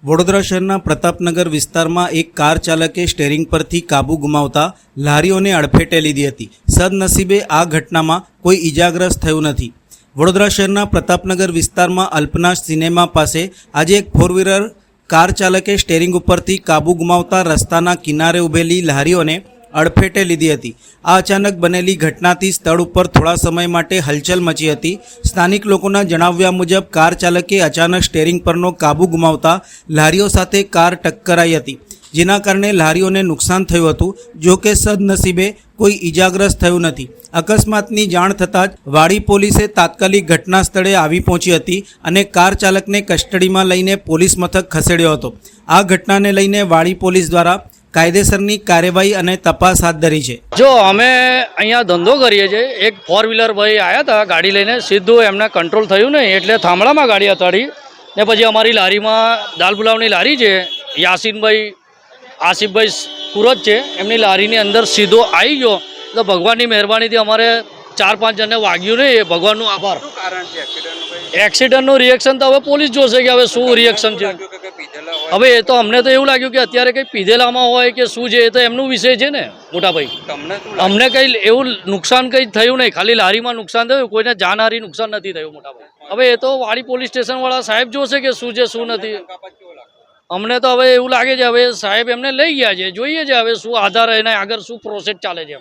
વડોદરા શહેરના પ્રતાપનગર વિસ્તારમાં એક કાર ચાલકે સ્ટેરિંગ પરથી કાબુ ગુમાવતા લારીઓને અડફેટે લીધી હતી। સદનસીબે આ ઘટનામાં કોઈ ઈજાગ્રસ્ત થયું નથી। વડોદરા શહેરના પ્રતાપનગર વિસ્તારમાં અલ્પના સિનેમા પાસે આજે એક ફોર વ્હીલર કાર ચાલકે સ્ટેરિંગ ઉપરથી કાબુ ગુમાવતા રસ્તાના કિનારે ઊભેલી લારીઓને અડફેટે લીધી હતી। આ અચાનક બનેલી ઘટનાથી સ્થળ ઉપર થોડા સમય માટે હલચલ મચી હતી। સ્થાનિક લોકોના જણાવ્યા મુજબ કાર ચાલકે અચાનક સ્ટેરિંગ પરનો કાબુ ગુમાવતા લારીઓ સાથે કાર ટક્કરાઈ હતી, જેના કારણે લારીઓને નુકસાન થયું હતું। જો કે સદનસીબે કોઈ ઈજાગ્રસ્ત થયું નથી। અકસ્માતની જાણ થતાં જ વાડી પોલીસે તાત્કાલિક ઘટના સ્થળે આવી પહોંચી હતી અને કાર ચાલકને કસ્ટડીમાં લઈને પોલીસ મથક ખસેડ્યો હતો। આ ઘટનાને લઈને વાડી પોલીસ દ્વારા કાયદેસરની કાર્યવાહી અને તપાસ હાથ ધરી છે। જો અમે અહીંયા ધંધો કરીએ છીએ, એક ફોર વ્હીલર ભાઈ આવ્યા હતા ગાડી લઈને, સીધું એમને કંટ્રોલ થયું નહીં એટલે થાંભલામાં ગાડી અથાડી ને પછી અમારી લારીમાં દાલ પુલાવની લારી છે, યાસીનભાઈ આસિફભાઈ સુરત છે, એમની લારીની અંદર સીધો આવી ગયો। તો ભગવાનની મહેરબાનીથી અમારે 4-5 જણને વાગ્યું નહીં, એ ભગવાનનો આભાર। એક્સિડન્ટનું રિએક્શન તો હવે પોલીસ જોશે કે હવે શું રિએક્શન છે। હવે એ તો અમને તો એવું લાગ્યું કે અત્યારે કંઈ પીધેલામાં હોય કે શું છે, એ તો એમનું વિષય છે ને મોટાભાઈ। અમને કંઈ એવું નુકસાન કંઈ થયું નહીં, ખાલી લારીમાં નુકસાન થયું, કોઈને જાનહારી નુકસાન નથી થયું મોટાભાઈ। હવે એ તો વાડી પોલીસ સ્ટેશનવાળા સાહેબ જોશે કે શું છે શું નથી। અમને તો હવે એવું લાગે છે હવે સાહેબ એમને લઈ ગયા છે, જોઈએ છે હવે શું આધાર એને આગળ શું પ્રોસેસ ચાલે છે।